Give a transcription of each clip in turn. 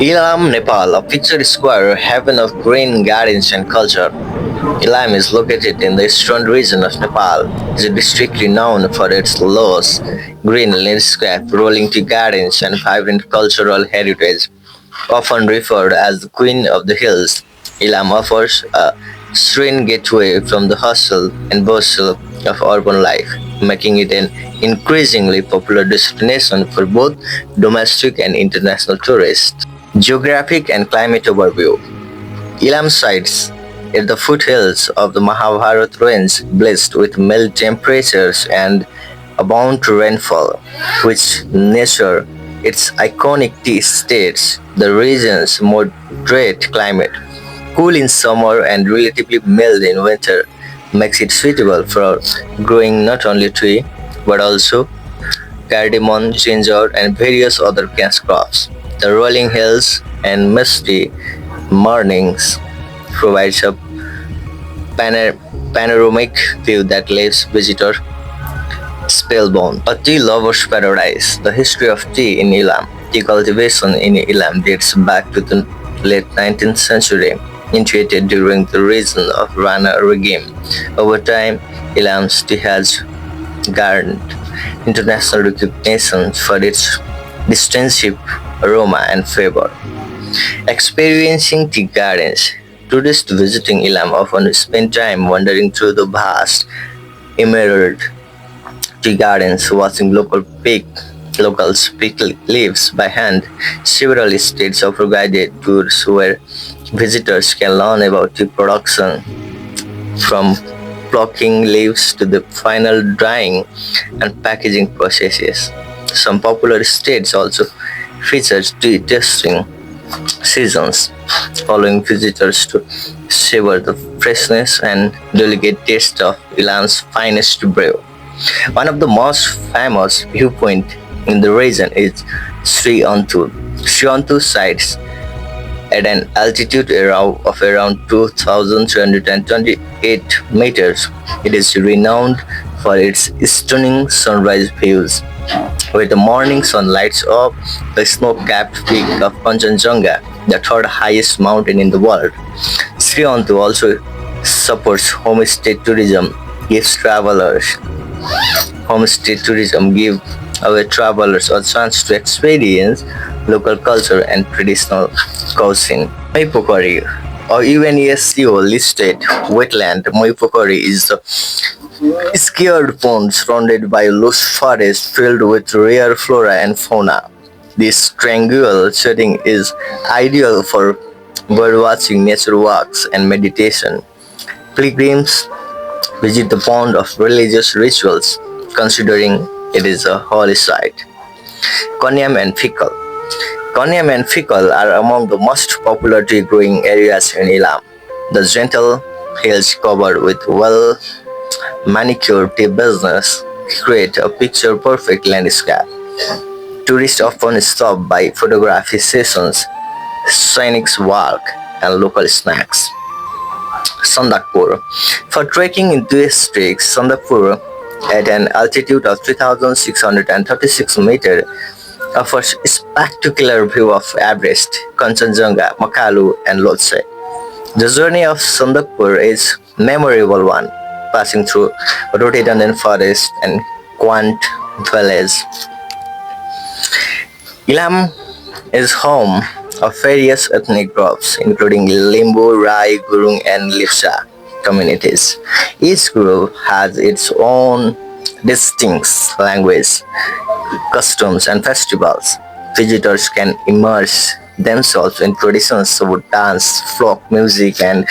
Ilam Nepal, a picturesque square haven of green gardens and culture. Ilam is located in the eastern region of Nepal. It is a district renowned for its lush, green landscape, rolling tea gardens, and vibrant cultural heritage. Often referred as the Queen of the Hills, Ilam offers a serene getaway from the hustle and bustle of urban life, making it an increasingly popular destination for both domestic and international tourists. Geographic and climate overview. Ilam sites at the foothills of the Mahabharat range, blessed with mild temperatures and abundant rainfall, which nature its iconic tea states. The region's moderate climate, cool in summer and relatively mild in winter, makes it suitable for growing not only tea but also cardamom, ginger, and various other cash crops. The rolling hills and misty mornings provides a panoramic view that leaves visitors spellbound. A tea lover's paradise. The history of tea in Ilam. Tea cultivation in Ilam dates back to the late 19th century, initiated during the reign of Rana regime. Over time, Ilam's tea has garnered international recognition for its distinctive aroma and flavor. Experiencing tea gardens. Tourists visiting Ilam often spend time wandering through the vast emerald tea gardens, watching locals pick leaves by hand. Several states offer guided tours where visitors can learn about tea production from plucking leaves to the final drying and packaging processes. Some popular states also feature tea tasting seasons, allowing visitors to savor the freshness and delicate taste of Ilan's finest brew. One of the most famous viewpoints in the region is Sri Antu. Sri Antu sites at an altitude of around 2,328 meters. It is renowned for its stunning sunrise views, where the morning sun lights up the snow-capped peak of Kanchenjunga, the third highest mountain in the world. Sri Antu also supports homestay tourism, gives travelers homestay tourism give away travelers a chance to experience local culture and traditional cuisine. Moipokori, or UNESCO listed wetland, Moipokori is a scared pond surrounded by lush forest filled with rare flora and fauna. This tranquil setting is ideal for birdwatching, nature walks, and meditation. Pilgrims visit the pond of religious rituals, considering it is a holy site. Konyam and Fikal. Konyam and Fikal are among the most popular tea growing areas in Ilam. The gentle hills covered with well manicured tea business create a picture perfect landscape. Tourists often stop by photography sessions, scenic walk, and local snacks. Sandakpur. For trekking in districts, Sandakpur at an altitude of 3,636 meters offers a spectacular view of Everest, Kanchenjunga, Makalu, and Lhotse. The journey of Sandakpur is a memorable one, passing through rhododendron forest and quaint village. Ilam is home of various ethnic groups, including Limbu, Rai, Gurung, and Lipsa communities. Each group has its own distinct language, customs, and festivals. Visitors can immerse themselves in traditions of dance, folk music, and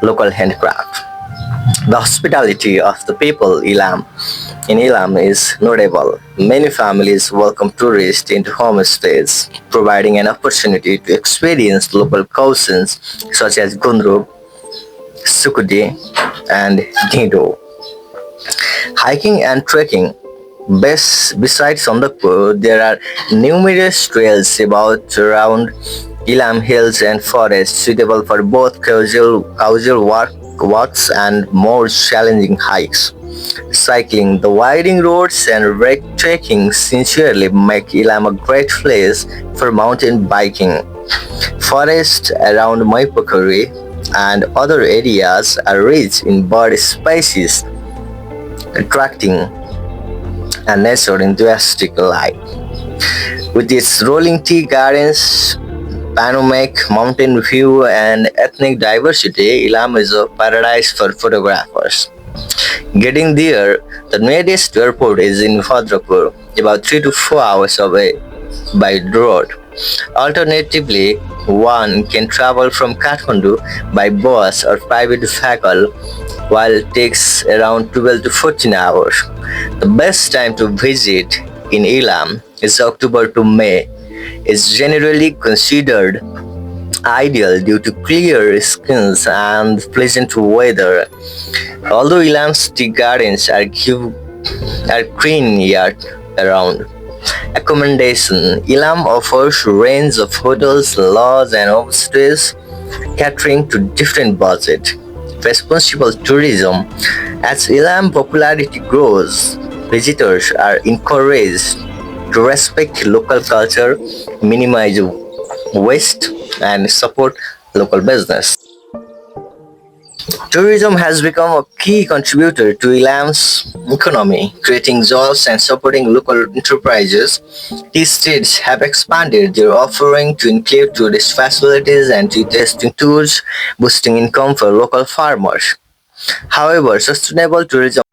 local handcraft. The hospitality of the people in Ilam is notable. Many families welcome tourists into homestays, providing an opportunity to experience local cuisines such as gundruk, sukudi, and gindo. Hiking and trekking. Besides Sondakpur, there are numerous trails about around Ilam hills and forests suitable for both casual walks and more challenging hikes. Cycling, the winding roads and breathtaking sincerely make Ilam a great place for mountain biking. Forests around Maipokori and other areas are rich in bird species, attracting a nature enthusiastic alike. With its rolling tea gardens, panoramic mountain view, and ethnic diversity, Ilam is a paradise for photographers. Getting there, the nearest airport is in Bhadrapur, about 3 to 4 hours away by road. Alternatively, one can travel from Kathmandu by bus or private vehicle, while it takes around 12 to 14 hours. The best time to visit in Ilam is October to May. It's generally considered ideal due to clear skies and pleasant weather. Although Ilam's tea gardens are green year around. Accommodation: Ilam offers range of hotels, lodges, and homestays catering to different budget. Responsible tourism: as Ilam popularity grows, visitors are encouraged to respect local culture, minimize waste, and support local business. Tourism has become a key contributor to Ilam's economy, creating jobs and supporting local enterprises. These states have expanded their offering to include tourist facilities and tea tasting tours, boosting income for local farmers. However, sustainable tourism